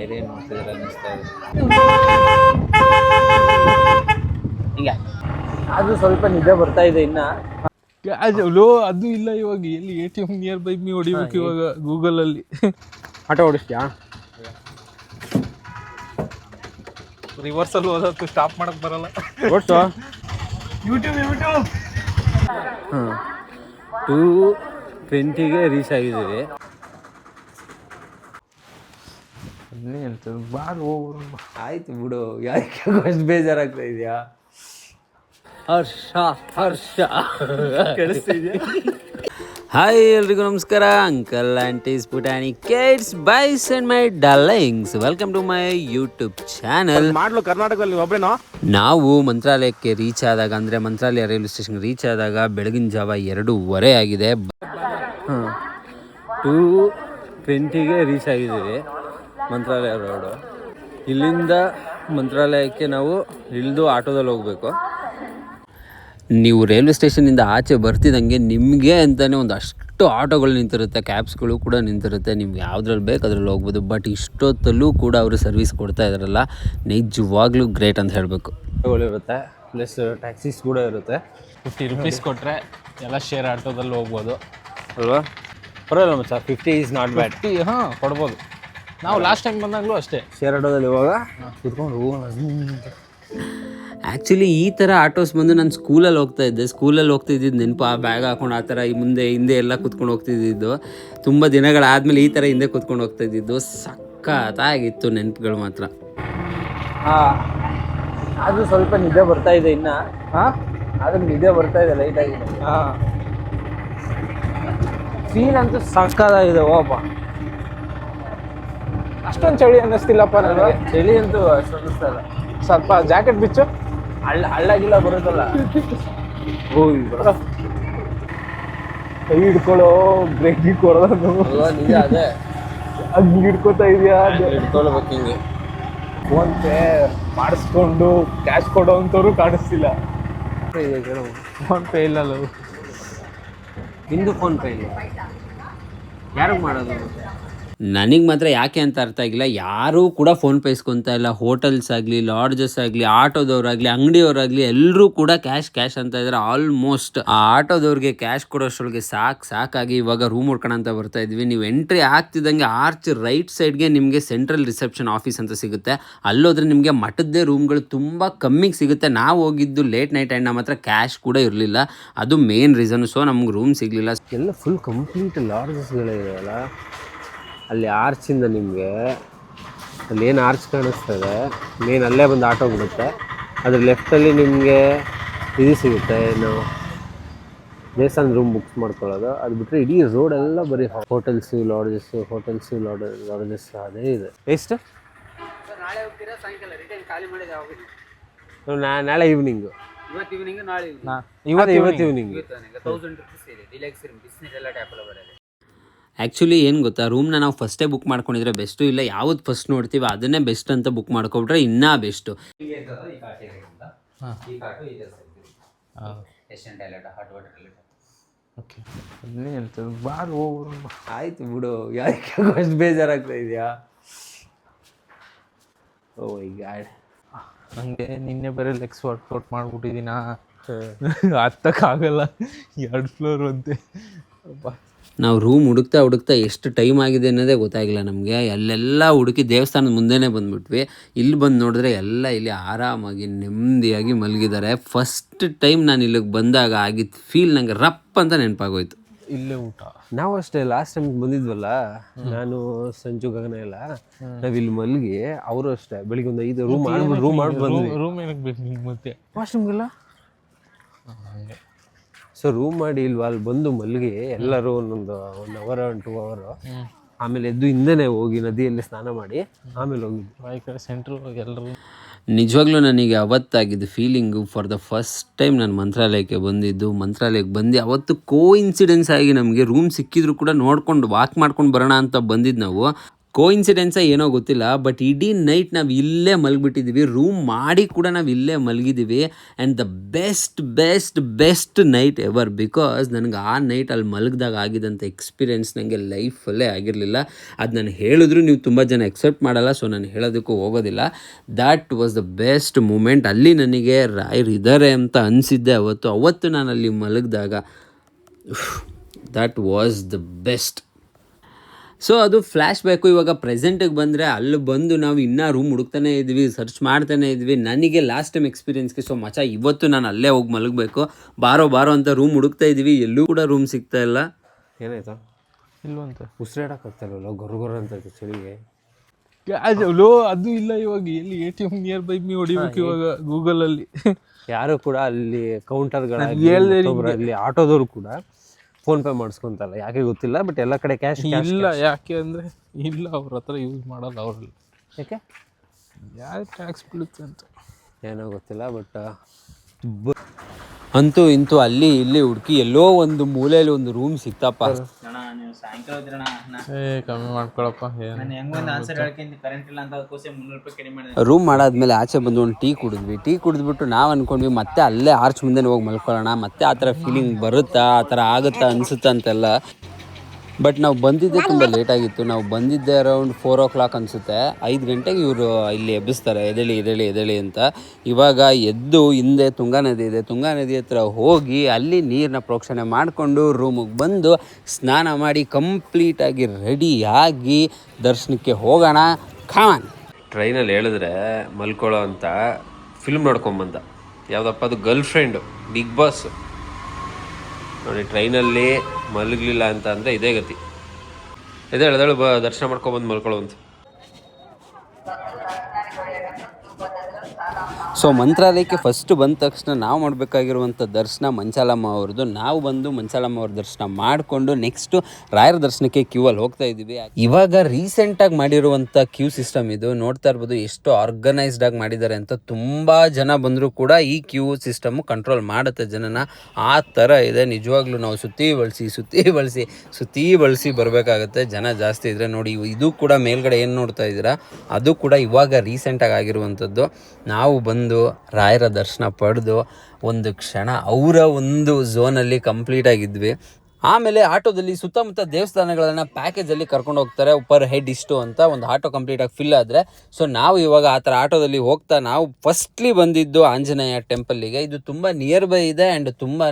ಐರೇನ್ ನೋಡ್ತಿದ್ರೆ ಅನ್ನಿಸ್ತಾ ಇದೆ. ಹಿಂಗೆ ಅದು ಸ್ವಲ್ಪ ನಿದ್ದೆ ಬರ್ತಾ ಇದೆ ಇನ್ನ. ಅದು ಇಲ್ಲ ಇವಾಗ ಎಲ್ಲಿ ATM ನಿಯರ್ ಬೈ ಮೀ ಹೊಡಿಬೇಕು ಇವಾಗ ಗೂಗಲಲ್ಲಿ. ಆಟೋ ಓಡಿಸ್ತೀಯಾ? ರಿವರ್ಸಲ್ಲಿ ಹೋದತ್ತು ಸ್ಟಾಪ್ ಮಾಡಕ್ ಬರಲ್ಲ. ಓಡಿಸು. ಯೂಟ್ಯೂಬ್ 2:20ಗೆ ರೀಚ್ ಆಗಿದ್ದೀವಿ. ಆಯ್ತು ಬಿಡು, ಯಾಕೆ ಅಷ್ಟು ಬೇಜಾರಾಗ್ತಾ ಇದೆಯಾ? ಹರ್ಷ ಕೇಳಿಸ್ತಿದ್ಯಾ? ಹಾಯ್ ಎಲ್ರಿಗೂ ನಮಸ್ಕಾರ. ಅಂಕಲ್ ಆಂಟೀಸ್ ಪುಟಾಣಿ kids boys and my darlings, welcome to my YouTube channel. ಮಾಡ್ಲು ಕರ್ನಾಟಕದಲ್ಲಿ ಒಬ್ಬರೇನೋ. ನಾವು ಮಂತ್ರಾಲಯಕ್ಕೆ ರೀಚ್ ಆದಾಗ, ಅಂದರೆ ಮಂತ್ರಾಲಯ ರೈಲ್ವೆ ಸ್ಟೇಷನ್ಗೆ ರೀಚ್ ಆದಾಗ ಬೆಳಗಿನ ಜಾವ 2:15 ಆಗಿದೆ. 2:20ಗೆ ರೀಚ್ ಆಗಿದ್ದೀವಿ ಮಂತ್ರಾಲಯ ರೋಡು. ಇಲ್ಲಿಂದ ಮಂತ್ರಾಲಯಕ್ಕೆ ನಾವು ಇಳಿದು ಆಟೋದಲ್ಲಿ ಹೋಗಬೇಕು. ನೀವು ರೈಲ್ವೆ ಸ್ಟೇಷನಿಂದ ಆಚೆ ಬರ್ತಿದ್ದಂಗೆ ನಿಮಗೆ ಅಂತಲೇ ಒಂದಷ್ಟು ಆಟೋಗಳು ನಿಂತಿರುತ್ತೆ, ಕ್ಯಾಬ್ಸ್ಗಳು ಕೂಡ ನಿಂತಿರುತ್ತೆ. ನಿಮ್ಗೆ ಯಾವುದ್ರಲ್ಲಿ ಬೇಕು ಅದ್ರಲ್ಲಿ ಹೋಗ್ಬೋದು. ಬಟ್ ಇಷ್ಟೊತ್ತಲ್ಲೂ ಕೂಡ ಅವರು ಸರ್ವಿಸ್ ಕೊಡ್ತಾ ಇದ್ದಾರಲ್ಲ, ನಿಜವಾಗ್ಲೂ ಗ್ರೇಟ್ ಅಂತ ಹೇಳಬೇಕು. ಆಟೋಗಳಿರುತ್ತೆ, ಪ್ಲಸ್ ಟ್ಯಾಕ್ಸೀಸ್ ಕೂಡ ಇರುತ್ತೆ. 50 ರೂಪೀಸ್ ಕೊಟ್ಟರೆ ಎಲ್ಲ ಶೇರ್ ಆಟೋದಲ್ಲಿ ಹೋಗ್ಬೋದು ಅಲ್ವಾ? ಪರವಾಗಿಲ್ಲ ಮಚ್ಚ, 50 ಈಸ್ ನಾಟ್ ಬ್ಯಾಡ್. ಹಾಂ ಕೊಡ್ಬೋದು. ನಾವು ಲಾಸ್ಟ್ ಟೈಮ್ ಬಂದಾಗಲೂ ಅಷ್ಟೇ ಶೇರ್ ಆಟೋದಲ್ಲಿ ಇವಾಗ ಕುತ್ಕೊಂಡು ಹೋಗೋಣ. ಆ್ಯಕ್ಚುಲಿ ಈ ಥರ ಆಟೋಸ್ ಬಂದು ನಾನು ಸ್ಕೂಲಲ್ಲಿ ಹೋಗ್ತಾ ಇದ್ದಿದ್ದು ನೆನಪು. ಆ ಬ್ಯಾಗ್ ಹಾಕೊಂಡು ಆ ಥರ ಹಿಂದೆ ಎಲ್ಲ ಕುತ್ಕೊಂಡು ಹೋಗ್ತಿದ್ದಿದ್ದು. ತುಂಬ ದಿನಗಳಾದಮೇಲೆ ಈ ಥರ ಹಿಂದೆ ಕುತ್ಕೊಂಡು ಹೋಗ್ತಾ ಇದ್ದಿದ್ದು ಸಖತ್ತಾಗಿತ್ತು ನೆನಪುಗಳು ಮಾತ್ರ. ಅದು ಸ್ವಲ್ಪ ನಿದ್ದೆ ಬರ್ತಾ ಇದೆ ಇನ್ನು. ಆದ್ರೆ ನಿದ್ದೆ ಬರ್ತಾ ಇದೆ ಲೈಟಾಗಿ. ಫೀಲ್ ಅಂತೂ ಸಕ್ಕತ್ತಾಗಿದೆ. ಓಪ, ಅಷ್ಟೊಂದು ಚಳಿ ಅನ್ನಿಸ್ತಿಲ್ಲಪ್ಪ ನನಗೆ. ಚಳಿ ಅಂತೂ ಅಷ್ಟು ಅನ್ನಿಸ್ತಲ್ಲ. ಸ್ವಲ್ಪ ಜಾಕೆಟ್ ಬಿಚ್ಚು. ಹಳ್ಳಾಗಿಲ್ಲ ಬರುತ್ತಲ್ಲ. ಕೈ ಹಿಡ್ಕೊಳ್ಳೋ, ಬ್ರೇಕ್ ಕೊಡೋದು. ನಿಜ, ಅದೇ ಹಂಗೆ ಹಿಡ್ಕೊತಾ ಇದೆಯಾ? ಹಿಡ್ಕೊಳ್ಬೇಕು ಹಿಂಗೆ. ಫೋನ್ ಪೇ ಮಾಡಿಸ್ಕೊಂಡು ಕ್ಯಾಶ್ ಕೊಡೋ ಅಂಥವ್ರು ಕಾಣಿಸ್ತಿಲ್ಲ. ಫೋನ್ ಪೇ ಇಲ್ಲಲ್ಲ. ನಿಂದು ಫೋನ್ ಪೇ ಇಲ್ಲ, ಯಾರಿಗೆ ಮಾಡೋದು? ನನಗೆ ಮಾತ್ರ ಯಾಕೆ ಅಂತ ಅರ್ಥ ಆಗಿಲ್ಲ. ಯಾರೂ ಕೂಡ ಫೋನ್ಪೇ ಇಸ್ಕೊತಾ ಇಲ್ಲ. ಹೋಟೆಲ್ಸ್ ಆಗಲಿ, ಲಾಡ್ಜಸ್ ಆಗಲಿ, ಆಟೋದವ್ರಾಗಲಿ, ಅಂಗಡಿಯವರಾಗಲಿ ಎಲ್ಲರೂ ಕೂಡ ಕ್ಯಾಶ್ ಅಂತ ಇದ್ದಾರೆ. ಆಲ್ಮೋಸ್ಟ್ ಆ ಆಟೋದವ್ರಿಗೆ ಕ್ಯಾಶ್ ಕೊಡೋಷ್ಟೊಳಗೆ ಸಾಕಾಗಿ ಇವಾಗ ರೂಮ್ ಹುಡ್ಕೋಣ ಅಂತ ಬರ್ತಾ ಇದ್ವಿ. ನೀವು ಎಂಟ್ರಿ ಆಗ್ತಿದ್ದಂಗೆ ಆರ್ಚ್ ರೈಟ್ ಸೈಡ್ಗೆ ನಿಮಗೆ ಸೆಂಟ್ರಲ್ ರಿಸೆಪ್ಷನ್ ಆಫೀಸ್ ಅಂತ ಸಿಗುತ್ತೆ. ಅಲ್ಲೋದ್ರೆ ನಿಮಗೆ ಮಠದ್ದೇ ರೂಮ್ಗಳು ತುಂಬ ಕಮ್ಮಿಗೆ ಸಿಗುತ್ತೆ. ನಾವು ಹೋಗಿದ್ದು ಲೇಟ್ ನೈಟ್ ಆ್ಯಂಡ್ ನಮ್ಮ ಹತ್ರ ಕ್ಯಾಶ್ ಕೂಡ ಇರಲಿಲ್ಲ. ಅದು ಮೇನ್ ರೀಸನ್. ಸೊ ನಮ್ಗೆ ರೂಮ್ ಸಿಗಲಿಲ್ಲ. ಎಲ್ಲ ಫುಲ್ ಕಂಪ್ಲೀಟ್ ಲಾಡ್ಜಸ್ಗಳೇ ಇದೆಯಲ್ಲ. ಅಲ್ಲಿ ಆರ್ಚಿಂದ ನಿಮಗೆ ಅಲ್ಲಿ ಏನು ಆರ್ಚ್ ಕಾಣಿಸ್ತದೆ ಮೇನ್, ಅಲ್ಲೇ ಬಂದು ಆಟೋ ಬಿಡುತ್ತೆ. ಅದ್ರ ಲೆಫ್ಟಲ್ಲಿ ನಿಮಗೆ ಇದು ಸಿಗುತ್ತೆ, ಏನು ದೇವಸ್ಥಾನ ರೂಮ್ ಬುಕ್ಸ್ ಮಾಡ್ಕೊಳ್ಳೋದು. ಅದು ಬಿಟ್ಟರೆ ಇಡೀ ರೋಡೆಲ್ಲ ಬರೀ ಹೋಟೆಲ್ಸು ಲಾಡ್ಜಸ್ ಅದೇ ಇದೆ. ಎಷ್ಟು? ನಾಳೆ ಈವ್ನಿಂಗು. ಇವತ್ತು ಈವ್ನಿಂಗ್. ಆ್ಯಕ್ಚುಲಿ ಏನು ಗೊತ್ತಾ, ರೂಮ್ನ ನಾವು ಫಸ್ಟೇ ಬುಕ್ ಮಾಡ್ಕೊಂಡಿದ್ರೆ ಬೆಸ್ಟು. ಇಲ್ಲ ಯಾವ್ದು ಫಸ್ಟ್ ನೋಡ್ತೀವಿ ಅದನ್ನೇ ಬೆಸ್ಟ್ ಅಂತ ಬುಕ್ ಮಾಡ್ಕೊಬಿಟ್ರೆ ಇನ್ನೂ ಬೆಸ್ಟು. ಆಯ್ತು ಬಿಡು, ಯಾಕೆ ಅಷ್ಟು ಬೇಜಾರಾಗ್ತಾ ಇದೆಯಾ? ಓ ಮೈ ಗಾಡ್, ನನಗೆ ನಿನ್ನೆ ಬರೀ ಲೆಗ್ಸ್ ವರ್ಕೌಟ್ ಮಾಡಿಬಿಟ್ಟಿದ್ದೀನ. ಹತ್ತಕ್ಕಾಗಲ್ಲ, 2 ಫ್ಲೋರ್ ಅಂತೆ. ನಾವು ರೂಮ್ ಹುಡುಕ್ತಾ ಎಷ್ಟು ಟೈಮ್ ಆಗಿದೆ ಅನ್ನೋದೇ ಗೊತ್ತಾಗಿಲ್ಲ ನಮಗೆ. ಅಲ್ಲೆಲ್ಲ ಹುಡುಕಿ ದೇವಸ್ಥಾನದ ಮುಂದೆನೇ ಬಂದುಬಿಟ್ವಿ. ಇಲ್ಲಿ ಬಂದು ನೋಡಿದ್ರೆ ಎಲ್ಲ ಇಲ್ಲಿ ಆರಾಮಾಗಿ ನೆಮ್ಮದಿಯಾಗಿ ಮಲಗಿದ್ದಾರೆ. ಫಸ್ಟ್ ಟೈಮ್ ನಾನು ಇಲ್ಲಿಗೆ ಬಂದಾಗ ಆಗಿದ್ದು ಫೀಲ್ ನಂಗೆ ರಪ್ ಅಂತ ನೆನಪಾಗೋಯ್ತು. ಇಲ್ಲೇ ಊಟ. ನಾವು ಅಷ್ಟೇ ಲಾಸ್ಟ್ ಟೈಮ್ ಬಂದಿದ್ವಲ್ಲ, ನಾನು ಸಂಜು ಗಗನ ಎಲ್ಲ ನಾವು ಇಲ್ಲಿ ಮಲಗಿ, ಅವರು ಅಷ್ಟೇ ಬೆಳಿಗ್ಗೆ ಒಂದು 5 ರೂಮ್ ಮಾಡಿ ಬಂದ್ವಿ. ರೂಮ್ ಏನಕ್ಕೆ ಬೇಕು ನಿಮ್ಗೆ ಮತ್ತೆ? ವಾಶ್ರೂಮ್ಗೆಲ್ಲ. ಸೊ ರೂಮ್ ಮಾಡಿ ಇಲ್ವಾ ಅಲ್ಲಿ ಬಂದು ಮಲಗಿ ಎಲ್ಲರೂ ಒಂದೊಂದು 1 ಅವರ್ 2 ಅವರ್, ಆಮೇಲೆ ಎದ್ದು ಹಿಂದೆನೇ ಹೋಗಿ ನದಿಯಲ್ಲಿ ಸ್ನಾನ ಮಾಡಿ ಆಮೇಲೆ ಹೋಗಿದ್ವಿ. ಈ ಕಡೆ ಸೆಂಟ್ರ್ ಎಲ್ಲರೂ. ನಿಜವಾಗ್ಲೂ ನನಗೆ ಅವತ್ತಾಗಿದ್ದು feeling for the first time ನಾನು ಮಂತ್ರಾಲಯಕ್ಕೆ ಬಂದು ಅವತ್ತು ಇನ್ಸಿಡೆನ್ಸ್ ಆಗಿ ನಮಗೆ ರೂಮ್ ಸಿಕ್ಕಿದ್ರು ಕೂಡ ನೋಡ್ಕೊಂಡು ವಾಕ್ ಮಾಡ್ಕೊಂಡು ಬರೋಣ ಅಂತ ಬಂದಿದ್ದು ನಾವು. ಕೋಇನ್ಸಿಡೆನ್ಸ ಏನೋ ಗೊತ್ತಿಲ್ಲ, ಬಟ್ ಇಡೀ ನೈಟ್ ನಾವು ಇಲ್ಲೇ ಮಲಗಿಬಿಟ್ಟಿದ್ದೀವಿ. ರೂಮ್ ಮಾಡಿ ಕೂಡ ನಾವು ಇಲ್ಲೇ ಮಲಗಿದ್ದೀವಿ. And the best night ever. Because ನನಗೆ ಆ ನೈಟ್ ಅಲ್ಲಿ ಮಲಗಿದಾಗ ಆಗಿದ್ದಂಥ ಎಕ್ಸ್ಪೀರಿಯೆನ್ಸ್ ನನಗೆ ಲೈಫಲ್ಲೇ ಆಗಿರಲಿಲ್ಲ. ಅದು ನಾನು ಹೇಳಿದ್ರು ನೀವು ತುಂಬ ಜನ ಎಕ್ಸೆಪ್ಟ್ ಮಾಡಲ್ಲ, ಸೊ ನಾನು ಹೇಳೋದಕ್ಕೂ ಹೋಗೋದಿಲ್ಲ. That was the best moment. ಅಲ್ಲಿ ನನಗೆ ರಾಯರು ಇದ್ದಾರೆ ಅಂತ ಅನಿಸಿದ್ದೆ ಅವತ್ತು ನಾನು ಅಲ್ಲಿ ಮಲಗಿದಾಗ. That was the best. So ಅದು ಫ್ಲ್ಯಾಶ್ ಬ್ಯಾಕು. ಇವಾಗ ಪ್ರೆಸೆಂಟಿಗೆ ಬಂದರೆ ಅಲ್ಲಿ ಬಂದು ನಾವು ಇನ್ನೂ ರೂಮ್ ಹುಡುಕ್ತಾನೆ ಇದ್ವಿ, ಸರ್ಚ್ ಮಾಡ್ತಾನೆ ಇದ್ವಿ. ನನಗೆ ಲಾಸ್ಟ್ ಟೈಮ್ ಎಕ್ಸ್ಪೀರಿಯೆನ್ಸ್ಗೆ ಸೊ ಮಚ ಇವತ್ತು ನಾನು ಅಲ್ಲೇ ಹೋಗಿ ಮಲಗಬೇಕು. ಬಾರೋ ಅಂತ ರೂಮ್ ಹುಡುಕ್ತಾ ಇದ್ವಿ, ಎಲ್ಲೂ ಕೂಡ ರೂಮ್ ಸಿಗ್ತಾ ಇಲ್ಲ. ಏನಾಯ್ತಾ? ಇಲ್ವಂತ ಉಸಿರಾಡೋಕ್ಕಾಗ್ತಾಯಿಲ್ಲ, ಗೊರ್ಗೊರ ಅಂತ ಇತ್ತು ಚಳಿಗೆ. ಲೋ ಅದು ಇಲ್ಲ ಇವಾಗ. ಎಲ್ಲಿ ATM ನಿಯರ್ ಬೈ ಮೀ ಹೊಡಿಬೇಕು ಇವಾಗ ಗೂಗಲಲ್ಲಿ. ಯಾರು ಕೂಡ ಅಲ್ಲಿ ಕೌಂಟರ್ಗಳಲ್ಲಿ ಆಟೋದವರು ಕೂಡ ಫೋನ್ಪೇ ಮಾಡಿಸ್ಕೊಂತಲ್ಲ, ಯಾಕೆ ಗೊತ್ತಿಲ್ಲ. ಬಟ್ ಎಲ್ಲ ಕಡೆ ಕ್ಯಾಶ್ ಇಲ್ಲ. ಯಾಕೆ ಅಂದರೆ ಇಲ್ಲ, ಅವ್ರ ಹತ್ರ ಯೂಸ್ ಮಾಡಲ್ಲ ಅವರಲ್ಲಿ. ಯಾಕೆ ಯಾರು ಟ್ಯಾಕ್ಸ್ ಬೀಳುತ್ತೆ ಅಂತ ಏನೋ ಗೊತ್ತಿಲ್ಲ. ಬಟ್ ಅಂತೂ ಇಂತೂ ಅಲ್ಲಿ ಇಲ್ಲಿ ಹುಡುಕಿ ಎಲ್ಲೋ ಒಂದು ಮೂಲೆಯಲ್ಲಿ ಒಂದು ರೂಮ್ ಸಿಕ್ತಪ್ಪ. ಕಮ್ಮಿ ಮಾಡ್ಕೊಳಪ್ಪ. ರೂಮ್ ಮಾಡಾದ್ಮೇಲೆ ಆಚೆ ಬಂದು ಒಂದು ಟೀ ಕುಡಿದ್ಬಿಟ್ಟು ನಾವು ಅಂದ್ಕೊಂಡ್ವಿ ಮತ್ತೆ ಅಲ್ಲೇ ಆರ್ಚ್ ಮುಂದೆ ಹೋಗಿ ಮಲ್ಕೊಳ್ಳೋಣ. ಮತ್ತೆ ಆ ಥರ ಫೀಲಿಂಗ್ ಬರುತ್ತಾ, ಆ ಥರ ಆಗುತ್ತಾ ಅನಿಸುತ್ತಾ ಅಂತೆಲ್ಲ. ಬಟ್ ನಾವು ಬಂದಿದ್ದೆ ತುಂಬ ಲೇಟಾಗಿತ್ತು. ನಾವು ಬಂದಿದ್ದೆ ಅರೌಂಡ್ 4 o'clock ಅನಿಸುತ್ತೆ. 5 ಗಂಟೆಗೆ ಇವರು ಇಲ್ಲಿ ಎಬ್ಬಿಸ್ತಾರೆ, ಎದ್ದೇಳಿ ಅಂತ. ಇವಾಗ ಎದ್ದು ಹಿಂದೆ ತುಂಗಾ ನದಿ ಇದೆ, ತುಂಗಾ ನದಿ ಹತ್ರ ಹೋಗಿ ಅಲ್ಲಿ ನೀರನ್ನ ಪ್ರೋಕ್ಷಣೆ ಮಾಡಿಕೊಂಡು ರೂಮಿಗೆ ಬಂದು ಸ್ನಾನ ಮಾಡಿ ಕಂಪ್ಲೀಟಾಗಿ ರೆಡಿಯಾಗಿ ದರ್ಶನಕ್ಕೆ ಹೋಗೋಣ. ಖಾನ್ ಟ್ರೈನಲ್ಲಿ ಹೇಳಿದ್ರೆ ಮಲ್ಕೊಳ್ಳೋ ಅಂತ ಫಿಲ್ಮ್ ನೋಡ್ಕೊಂಬಂದ. ಯಾವುದಪ್ಪ ಅದು? Girlfriend, Bigg Boss. ನೋಡಿ, ಟ್ರೈನಲ್ಲಿ ಮಲಗಲಿಲ್ಲ ಅಂತ ಅಂದರೆ ಇದೇ ಗತಿ. ಎದ್ದೇಳು ದರ್ಶನ ಮಾಡ್ಕೊಬಂದು ಮಲ್ಕೊಳ್ಳೋವಂತ. ಸೊ ಮಂತ್ರಾಲಯಕ್ಕೆ ಫಸ್ಟ್ ಬಂದ ತಕ್ಷಣ ನಾವು ಮಾಡಬೇಕಾಗಿರುವಂಥ ದರ್ಶನ ಮಂಚಾಲಮ್ಮ ಅವ್ರದ್ದು. ನಾವು ಬಂದು ಮಂಚಾಲಮ್ಮ ಅವ್ರ ದರ್ಶನ ಮಾಡಿಕೊಂಡು ನೆಕ್ಸ್ಟು ರಾಯರ ದರ್ಶನಕ್ಕೆ ಕ್ಯೂವಲ್ಲಿ ಹೋಗ್ತಾ ಇದ್ದೀವಿ. ಇವಾಗ ರೀಸೆಂಟಾಗಿ ಮಾಡಿರುವಂಥ ಕ್ಯೂ ಸಿಸ್ಟಮ್ ಇದು. ನೋಡ್ತಾ ಇರ್ಬೋದು ಎಷ್ಟು ಆರ್ಗನೈಸ್ಡಾಗಿ ಮಾಡಿದ್ದಾರೆ ಅಂತ. ತುಂಬ ಜನ ಬಂದರೂ ಕೂಡ ಈ ಕ್ಯೂ ಸಿಸ್ಟಮು ಕಂಟ್ರೋಲ್ ಮಾಡುತ್ತೆ ಜನನ. ಆ ಥರ ಇದೆ. ನಿಜವಾಗ್ಲೂ ನಾವು ಸುತ್ತಿ ಬಳಸಿ ಬರಬೇಕಾಗತ್ತೆ ಜನ ಜಾಸ್ತಿ ಇದ್ದರೆ. ನೋಡಿ, ಇದು ಕೂಡ ಮೇಲ್ಗಡೆ ಏನು ನೋಡ್ತಾ ಇದ್ದೀರಾ, ಅದು ಕೂಡ ಇವಾಗ ರೀಸೆಂಟಾಗಿ ಆಗಿರುವಂಥದ್ದು. ನಾವು ಬಂದು ರಾಯರ ದರ್ಶನ ಪಡೆದು ಒಂದು ಕ್ಷಣ ಅವರ ಒಂದು ಝೋನಲ್ಲಿ ಕಂಪ್ಲೀಟಾಗಿದ್ವಿ. ಆಮೇಲೆ ಆಟೋದಲ್ಲಿ ಸುತ್ತಮುತ್ತ ದೇವಸ್ಥಾನಗಳನ್ನು ಪ್ಯಾಕೇಜಲ್ಲಿ ಕರ್ಕೊಂಡು ಹೋಗ್ತಾರೆ. ಪರ್ ಹೆಡ್ ಇಷ್ಟು ಅಂತ ಒಂದು ಆಟೋ ಕಂಪ್ಲೀಟಾಗಿ ಫಿಲ್ ಆದರೆ. ಸೊ ನಾವು ಇವಾಗ ಆ ಥರ ಆಟೋದಲ್ಲಿ ಹೋಗ್ತಾ ನಾವು ಫಸ್ಟ್ಲಿ ಬಂದಿದ್ದು ಆಂಜನೇಯ ಟೆಂಪಲ್ಲಿಗೆ. ಇದು ತುಂಬ ನಿಯರ್ ಬೈ ಇದೆ ಆ್ಯಂಡ್ ತುಂಬಾ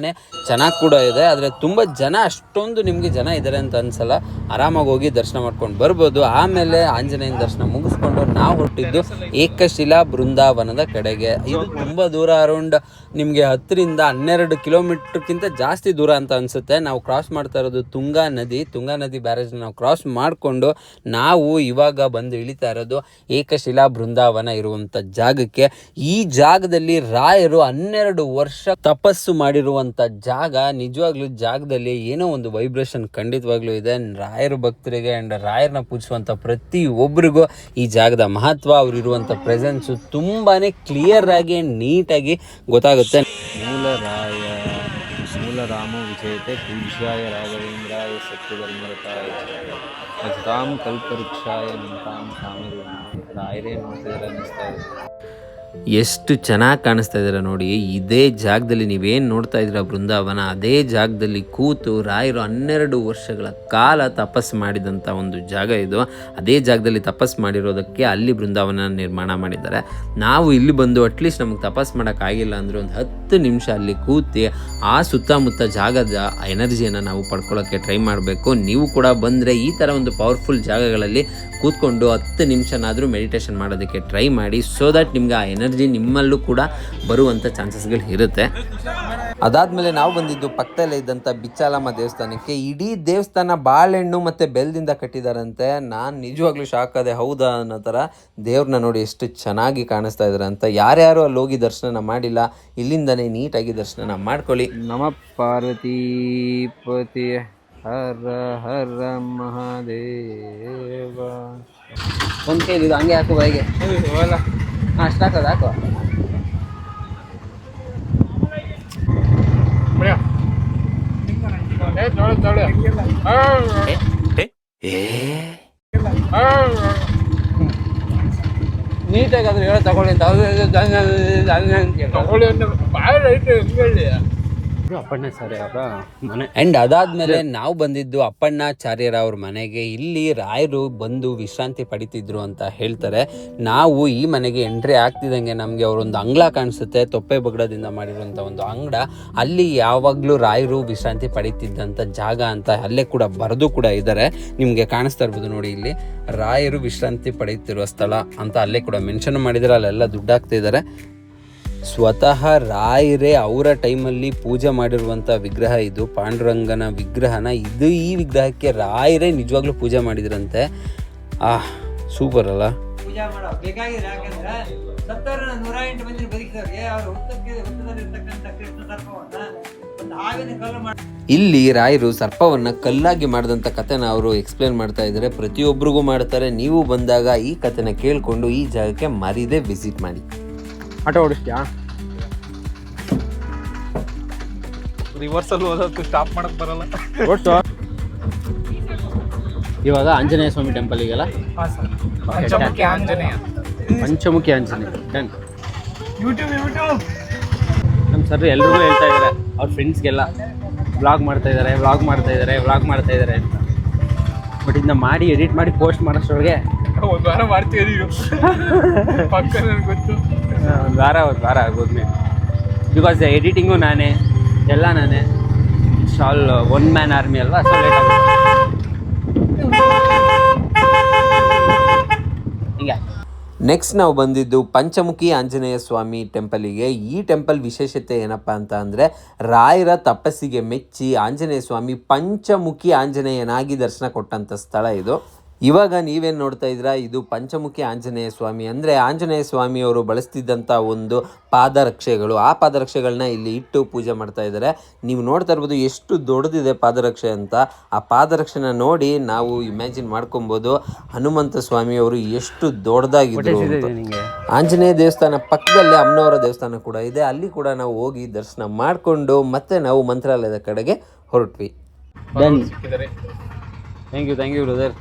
ಚೆನ್ನಾಗಿ ಕೂಡ ಇದೆ. ಆದರೆ ತುಂಬ ಜನ, ಅಷ್ಟೊಂದು ನಿಮಗೆ ಜನ ಇದ್ದಾರೆ ಅಂತ ಅನಿಸಲ್ಲ. ಆರಾಮಾಗಿ ಹೋಗಿ ದರ್ಶನ ಮಾಡ್ಕೊಂಡು ಬರ್ಬೋದು. ಆಮೇಲೆ ಆಂಜನೇಯನ ದರ್ಶನ ಮುಗಿಸ್ಕೊಂಡು ನಾವು ಹೊರಟಿದ್ದು ಏಕಶಿಲಾ ಬೃಂದಾವನದ ಕಡೆಗೆ. ಇದು ತುಂಬ ದೂರ, ಅರೌಂಡ್ ನಿಮಗೆ 10ರಿಂದ 12 ಕಿಲೋಮೀಟ್ರ್ಗಿಂತ ಜಾಸ್ತಿ ದೂರ ಅಂತ ಅನಿಸುತ್ತೆ. ನಾವು ಕ್ರಾಸ್ ಮಾಡ್ತಾ ಇರೋದು ತುಂಗಾ ನದಿ ಬ್ಯಾರೇಜ್ನ ನಾವು ಕ್ರಾಸ್ ಮಾಡಿಕೊಂಡು ನಾವು ಇವಾಗ ಬಂದು ಇಳಿತಾ ಇರೋದು ಏಕಶಿಲಾ ಬೃಂದಾವನ ಇರುವಂಥ ಜಾಗಕ್ಕೆ. ಈ ಜಾಗದಲ್ಲಿ ರಾಯರು 12 ವರ್ಷ ತಪಸ್ಸು ಮಾಡಿರುವಂಥ ಜಾಗ. ನಿಜವಾಗ್ಲೂ ಜಾಗದಲ್ಲಿ ಏನೋ ಒಂದು ವೈಬ್ರೇಷನ್ ಖಂಡಿತವಾಗ್ಲೂ ಇದೆ. ರಾಯರ ಭಕ್ತರಿಗೆ ಆ್ಯಂಡ್ ರಾಯರನ್ನ ಪೂಜಿಸುವಂಥ ಪ್ರತಿಯೊಬ್ಬರಿಗೂ ಈ ಜಾಗದ ಮಹತ್ವ, ಅವರಿರುವಂಥ ಪ್ರೆಸೆನ್ಸು ತುಂಬಾ ಕ್ಲಿಯರ್ ಆಗಿ ನೀಟಾಗಿ ಗೊತ್ತಾಗುತ್ತೆ. ಮೂಲ ರಾಮ ವಿಜಯತೆ ಪೂಜ್ಯಾಯ ರಾಘವೇಂದ್ರಾಯ ಸತ್ಯಧರ್ಮರತಾಯ ಭಜತಾಂ ಕಲ್ಪವೃಕ್ಷಾಯ ನಿಂತಾಂ ಕಾಮಧೇನವೇ. ರಾಯರೇ ನೋಡ್ತಿದ್ದಾರೆ ಅನ್ನಿಸ್ತಾ ಇದೆ. ಎಷ್ಟು ಚೆನ್ನಾಗಿ ಕಾಣಿಸ್ತಾ ಇದ್ದೀರಾ ನೋಡಿ. ಇದೇ ಜಾಗದಲ್ಲಿ ನೀವೇನು ನೋಡ್ತಾ ಇದ್ದೀರಾ ಬೃಂದಾವನ, ಅದೇ ಜಾಗದಲ್ಲಿ ಕೂತು ರಾಯರು 12 ವರ್ಷಗಳ ಕಾಲ ತಪಸ್ಸು ಮಾಡಿದಂಥ ಒಂದು ಜಾಗ ಇದು. ಅದೇ ಜಾಗದಲ್ಲಿ ತಪಸ್ಸು ಮಾಡಿರೋದಕ್ಕೆ ಅಲ್ಲಿ ಬೃಂದಾವನ ನಿರ್ಮಾಣ ಮಾಡಿದ್ದಾರೆ. ನಾವು ಇಲ್ಲಿ ಬಂದು ಅಟ್ಲೀಸ್ಟ್ ನಮಗೆ ತಪಸ್ಸು ಮಾಡೋಕ್ಕಾಗಿಲ್ಲ ಅಂದರೆ ಒಂದು 10 ನಿಮಿಷ ಅಲ್ಲಿ ಕೂತಿ ಆ ಸುತ್ತಮುತ್ತ ಜಾಗದ ಎನರ್ಜಿಯನ್ನು ನಾವು ಪಡ್ಕೊಳ್ಳೋಕ್ಕೆ ಟ್ರೈ ಮಾಡಬೇಕು. ನೀವು ಕೂಡ ಬಂದರೆ ಈ ಥರ ಒಂದು ಪವರ್ಫುಲ್ ಜಾಗಗಳಲ್ಲಿ ಕೂತ್ಕೊಂಡು 10 ನಿಮಿಷನಾದರೂ ಮೆಡಿಟೇಷನ್ ಮಾಡೋದಕ್ಕೆ ಟ್ರೈ ಮಾಡಿ. ಸೊ ದಟ್ ನಿಮ್ಗೆ ಆ ಎನರ್ಜಿ ನಿಮ್ಮಲ್ಲೂ ಕೂಡ ಬರುವಂಥ ಚಾನ್ಸಸ್ಗಳು ಇರುತ್ತೆ. ಅದಾದಮೇಲೆ ನಾವು ಬಂದಿದ್ದು ಪಕ್ಕದಲ್ಲೇ ಇದ್ದಂಥ ಬಿಚ್ಚಾಲಮ್ಮ ದೇವಸ್ಥಾನಕ್ಕೆ. ಇಡೀ ದೇವಸ್ಥಾನ ಬಾಳೆಹಣ್ಣು ಮತ್ತು ಬೆಲ್ಲದಿಂದ ಕಟ್ಟಿದಾರಂತೆ. ನಾನು ನಿಜವಾಗ್ಲೂ ಶಾಕ್ ಆದೆ, ಹೌದಾ ಅನ್ನೋ ಥರ. ದೇವ್ರನ್ನ ನೋಡಿ ಎಷ್ಟು ಚೆನ್ನಾಗಿ ಕಾಣಿಸ್ತಾ ಇದ್ದಾರೆ ಅಂತ. ಯಾರ್ಯಾರು ಅಲ್ಲಿ ಹೋಗಿ ದರ್ಶನ ಮಾಡಿಲ್ಲ, ಇಲ್ಲಿಂದನೇ ನೀಟಾಗಿ ದರ್ಶನ ಮಾಡ್ಕೊಳ್ಳಿ. ನಮ ಪಾರ್ವತೀಪತಿ ಹರ ಹರ ಮಹಾದೇವ. ಒಂದು ಕೈ ಇದು ಹಂಗೆ ಹಾಕು ಬಾಯಿಗೆ. ಅಷ್ಟು ಹಾಕೋ. ನೀಟಾಗಿ ಅದ್ರ ಹೇಳೋ ತಗೊಳ್ಳಿ ಅಂತ ತಗೊಳ್ಳಿ ಅನ್ನೋ ಭಾಳ ರೈಟ್ ಹೆಂಗೆ ಹೇಳಿ. ಅಪ್ಪಣ್ಣ ಸರಿ ಅವರ ಮನೆ. ಆ್ಯಂಡ್ ಅದಾದ್ಮೇಲೆ ನಾವು ಬಂದಿದ್ದು ಅಪ್ಪಣ್ಣಾಚಾರ್ಯರ ಅವ್ರ ಮನೆಗೆ. ಇಲ್ಲಿ ರಾಯರು ಬಂದು ವಿಶ್ರಾಂತಿ ಪಡಿತಿದ್ರು ಅಂತ ಹೇಳ್ತಾರೆ. ನಾವು ಈ ಮನೆಗೆ ಎಂಟ್ರಿ ಆಗ್ತಿದ್ದಂಗೆ ನಮಗೆ ಅವರೊಂದು ಅಂಗಳ ಕಾಣಿಸುತ್ತೆ, ತೊಪ್ಪೆ ಬಗಡದಿಂದ ಮಾಡಿರುವಂಥ ಒಂದು ಅಂಗಡ. ಅಲ್ಲಿ ಯಾವಾಗಲೂ ರಾಯರು ವಿಶ್ರಾಂತಿ ಪಡಿತಿದ್ದಂಥ ಜಾಗ ಅಂತ ಅಲ್ಲೇ ಕೂಡ ಬರೆದು ಕೂಡ ಇದ್ದಾರೆ. ನಿಮಗೆ ಕಾಣಿಸ್ತಾ ಇರ್ಬೋದು ನೋಡಿ, ಇಲ್ಲಿ ರಾಯರು ವಿಶ್ರಾಂತಿ ಪಡೆಯುತ್ತಿರುವ ಸ್ಥಳ ಅಂತ ಅಲ್ಲೇ ಕೂಡ ಮೆನ್ಷನ್ ಮಾಡಿದರೆ ಅಲ್ಲೆಲ್ಲ ದುಡ್ಡು ಹಾಕ್ತಿದ್ದಾರೆ. ಸ್ವತಃ ರಾಯರೇ ಅವರ ಟೈಮಲ್ಲಿ ಪೂಜೆ ಮಾಡಿರುವಂಥ ವಿಗ್ರಹ ಇದು, ಪಾಂಡುರಂಗನ ವಿಗ್ರಹನ. ಈ ವಿಗ್ರಹಕ್ಕೆ ರಾಯರೇ ನಿಜವಾಗ್ಲೂ ಪೂಜೆ ಮಾಡಿದ್ರಂತೆ. ಸೂಪರ್ ಅಲ್ಲ. ಪೂಜಾ ಮಾಡೋ ಬೇಕಾಗಿದ್ರೆ ಯಾಕಂದ್ರೆ ಸತ್ತವರನ್ನ 108 ಮಂದಿ ಬದುಕಿದವ್ರಿಗೆ ಅವ್ರ ಹುತ್ತದಲ್ಲಿರ್ತಕ್ಕಂಥ ಕೃಷ್ಣ ಸರ್ಪವನ್ನ ಒಂದು ಹಾವಿನ ಕಲ್ಲು ಮಾಡಿ ಇಲ್ಲಿ ರಾಯರು ಸರ್ಪವನ್ನು ಕಲ್ಲಾಗಿ ಮಾಡಿದಂಥ ಕಥೆನ ಅವರು ಎಕ್ಸ್ಪ್ಲೇನ್ ಮಾಡ್ತಾ ಇದ್ದಾರೆ. ಪ್ರತಿಯೊಬ್ಬರಿಗೂ ಮಾಡ್ತಾರೆ. ನೀವು ಬಂದಾಗ ಈ ಕಥೆನ ಕೇಳಿಕೊಂಡು ಈ ಜಾಗಕ್ಕೆ ಮರೀದೆ ವಿಸಿಟ್ ಮಾಡಿ. ಆಟೋ ಓಡಿಸ್ತೀಯಾ? ರಿವರ್ಸಲ್ಲಿ ಹೋದಕ್ಕೆ ಸ್ಟಾಪ್ ಮಾಡಕ್ ಬರಲ್ಲ. ಓಡಿಸು. ಇವಾಗ ಆಂಜನೇಯ ಸ್ವಾಮಿ ಟೆಂಪಲಿಗೆಲ್ಲ ಪಂಚಮುಖಿ ಆಂಜನೇಯ. ಪಂಚಮುಖಿ ಆಂಜನೇಯ ಡನ್. ಯೂಟ್ಯೂಬ್ ನಮ್ಮ ಸರ್ ಎಲ್ರಿಗೂ ಹೇಳ್ತಾ ಇದ್ದಾರೆ, ಅವ್ರ ಫ್ರೆಂಡ್ಸ್ಗೆಲ್ಲ ವ್ಲಾಗ್ ಮಾಡ್ತಾ ಇದ್ದಾರೆ ಅಂತ. ಬಟ್ ಇದನ್ನ ಮಾಡಿ ಎಡಿಟ್ ಮಾಡಿ ಪೋಸ್ಟ್ ಮಾಡೋಷ್ಟೊಳಗೆ ಒಂದು ವಾರ ಮಾಡ್ತೀವಿ ಪಕ್ಕ ನನಗೆ ಗೊತ್ತು. ಒಂದು ವಾರ ಆಗೋದ್ಮೇಲೆ, ಬಿಕಾಸ್ ಎಡಿಟಿಂಗು ನಾನೇ, ಎಲ್ಲ ನಾನೇ. It's all one man army ಅಲ್ವಾ, ಸೊ ಲೇಟ್ ಆಗುತ್ತೆ. ಹಿಂಗೆ ನೆಕ್ಸ್ಟ್ ನಾವು ಬಂದಿದ್ದು ಪಂಚಮುಖಿ ಆಂಜನೇಯ ಸ್ವಾಮಿ ಟೆಂಪಲಿಗೆ. ಈ ಟೆಂಪಲ್ ವಿಶೇಷತೆ ಏನಪ್ಪ ಅಂತ ಅಂದರೆ, ರಾಯರ ತಪಸ್ಸಿಗೆ ಮೆಚ್ಚಿ ಆಂಜನೇಯ ಸ್ವಾಮಿ ಪಂಚಮುಖಿ ಆಂಜನೇಯನಾಗಿ ದರ್ಶನ ಕೊಟ್ಟಂಥ ಸ್ಥಳ ಇದು. ಇವಾಗ ನೀವೇನು ನೋಡ್ತಾ ಇದ್ದೀರಾ, ಇದು ಪಂಚಮುಖಿ ಆಂಜನೇಯ ಸ್ವಾಮಿ. ಅಂದರೆ ಆಂಜನೇಯ ಸ್ವಾಮಿಯವರು ಬಳಸ್ತಿದ್ದಂಥ ಒಂದು ಪಾದರಕ್ಷೆಗಳು. ಆ ಪಾದರಕ್ಷೆಗಳನ್ನ ಇಲ್ಲಿ ಇಟ್ಟು ಪೂಜೆ ಮಾಡ್ತಾ ಇದ್ದಾರೆ. ನೀವು ನೋಡ್ತಾ ಇರ್ಬೋದು ಎಷ್ಟು ದೊಡ್ಡದಿದೆ ಪಾದರಕ್ಷೆ ಅಂತ. ಆ ಪಾದರಕ್ಷೆನ ನೋಡಿ ನಾವು ಇಮ್ಯಾಜಿನ್ ಮಾಡ್ಕೊಬೋದು ಹನುಮಂತ ಸ್ವಾಮಿಯವರು ಎಷ್ಟು ದೊಡ್ಡದಾಗಿದ್ರು ಅಂತ. ಆಂಜನೇಯ ದೇವಸ್ಥಾನ ಪಕ್ಕದಲ್ಲೇ ಅಮ್ಮನವರ ದೇವಸ್ಥಾನ ಕೂಡ ಇದೆ. ಅಲ್ಲಿ ಕೂಡ ನಾವು ಹೋಗಿ ದರ್ಶನ ಮಾಡಿಕೊಂಡು ಮತ್ತೆ ನಾವು ಮಂತ್ರಾಲಯದ ಕಡೆಗೆ ಹೊರಟ್ವಿ. Done. Thank you brother.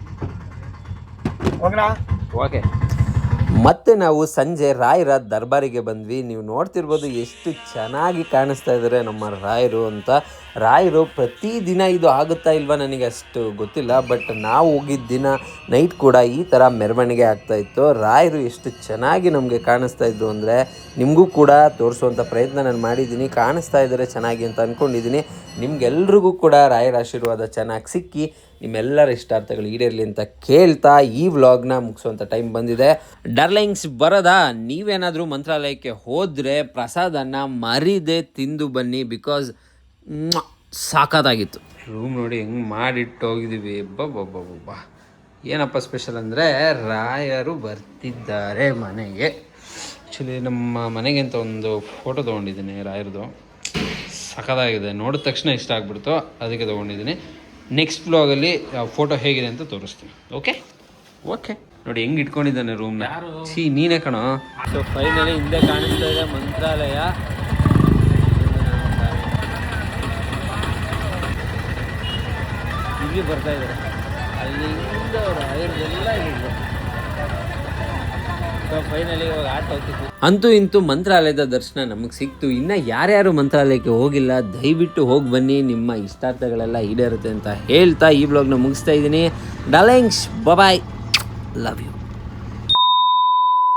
Okay. ಮತ್ತೆ ನಾವು ಸಂಜೆ ರಾಯರ ದರ್ಬಾರಿಗೆ ಬಂದ್ವಿ. ನೀವು ನೋಡ್ತಿರ್ಬೋದು ಎಷ್ಟು ಚೆನ್ನಾಗಿ ಕಾಣಿಸ್ತಾ ಇದ್ದಾರೆ ನಮ್ಮ ರಾಯರು ಅಂತ. ರಾಯರು ಪ್ರತಿದಿನ ಇದು ಆಗುತ್ತಾ ಇಲ್ವಾ ನನಗೆ ಅಷ್ಟು ಗೊತ್ತಿಲ್ಲ, ಬಟ್ ನಾವು ಹೋಗಿದ್ದ ದಿನ ನೈಟ್ ಕೂಡ ಈ ಥರ ಮೆರವಣಿಗೆ ಆಗ್ತಾಯಿತ್ತು. ರಾಯರು ಎಷ್ಟು ಚೆನ್ನಾಗಿ ನಮಗೆ ಕಾಣಿಸ್ತಾ ಇದ್ರು ಅಂದರೆ ನಿಮಗೂ ಕೂಡ ತೋರಿಸುವಂಥ ಪ್ರಯತ್ನ ನಾನು ಮಾಡಿದ್ದೀನಿ. ಕಾಣಿಸ್ತಾ ಇದ್ದಾರೆ ಚೆನ್ನಾಗಿ ಅಂತ ಅಂದ್ಕೊಂಡಿದ್ದೀನಿ. ನಿಮ್ಗೆಲ್ರಿಗೂ ಕೂಡ ರಾಯರ ಆಶೀರ್ವಾದ ಚೆನ್ನಾಗಿ ಸಿಕ್ಕಿ ನಿಮ್ಮೆಲ್ಲರ ಇಷ್ಟಾರ್ಥಗಳು ಈಡೇರಲಿ ಅಂತ ಕೇಳ್ತಾ ಈ ವ್ಲಾಗ್ನ ಮುಗಿಸುವಂಥ ಟೈಮ್ ಬಂದಿದೆ. ಡಾರ್ಲಿಂಗ್ಸ್, ಬರೋದಾ ನೀವೇನಾದರೂ ಮಂತ್ರಾಲಯಕ್ಕೆ ಹೋದರೆ ಪ್ರಸಾದನ ಮರಿದೆ ತಿಂದು ಬನ್ನಿ, ಬಿಕಾಸ್ ಸಾಕಾಗಿತ್ತು. ರೂಮ್ ನೋಡಿ ಹೆಂಗೆ ಮಾಡಿಟ್ಟು ಹೋಗಿದ್ದೀವಿ. ಬಬ್ಬ ಏನಪ್ಪ ಸ್ಪೆಷಲ್ ಅಂದರೆ ರಾಯರು ಬರ್ತಿದ್ದಾರೆ ಮನೆಗೆ. ಆ್ಯಕ್ಚುಲಿ ನಮ್ಮ ಮನೆಗೆ ಅಂತ ಒಂದು ಫೋಟೋ ತೊಗೊಂಡಿದ್ದೀನಿ ರಾಯರದು. ಸಖತ್ತಾಗಿದೆ, ನೋಡಿದ ತಕ್ಷಣ ಇಷ್ಟ ಆಗ್ಬಿಡ್ತು, ಅದಕ್ಕೆ ತೊಗೊಂಡಿದ್ದೀನಿ. ನೆಕ್ಸ್ಟ್ ವ್ಲಾಗಲ್ಲಿ ಫೋಟೋ ಹೇಗಿದೆ ಅಂತ ತೋರಿಸ್ತೀನಿ. ಓಕೆ ನೋಡಿ ಹೆಂಗೆ ಇಟ್ಕೊಂಡಿದ್ದಾನೆ ರೂಮ್ನ. ನೀನೇ ಕಣೋ. ಸೊ ಫೈನಲಿ ಹಿಂದೆ ಕಾಣಿಸ್ತಾ ಇದೆ ಮಂತ್ರಾಲಯ. ಇಲ್ಲಿ ಬರ್ತಾ ಇದ್ದಾರೆ, ಅಲ್ಲಿಂದ ರಾಯರೆಲ್ಲ ಇದೆ. ಸೊ ಫೈನಲಿ ಇವಾಗ ಆಟ ಹೋಗ್ತಿತ್ತು. ಅಂತೂ ಇಂತೂ ಮಂತ್ರಾಲಯದ ದರ್ಶನ ನಮಗೆ ಸಿಕ್ತು. ಇನ್ನು ಯಾರ್ಯಾರು ಮಂತ್ರಾಲಯಕ್ಕೆ ಹೋಗಿಲ್ಲ ದಯವಿಟ್ಟು ಹೋಗಿ ಬನ್ನಿ, ನಿಮ್ಮ ಇಷ್ಟಾರ್ಥಗಳೆಲ್ಲ ಈಡೇರುತ್ತೆ ಅಂತ ಹೇಳ್ತಾ ಈ ವ್ಲಾಗ್ನ ಮುಗಿಸ್ತಾ ಇದ್ದೀನಿ. Darlings, bye, love you.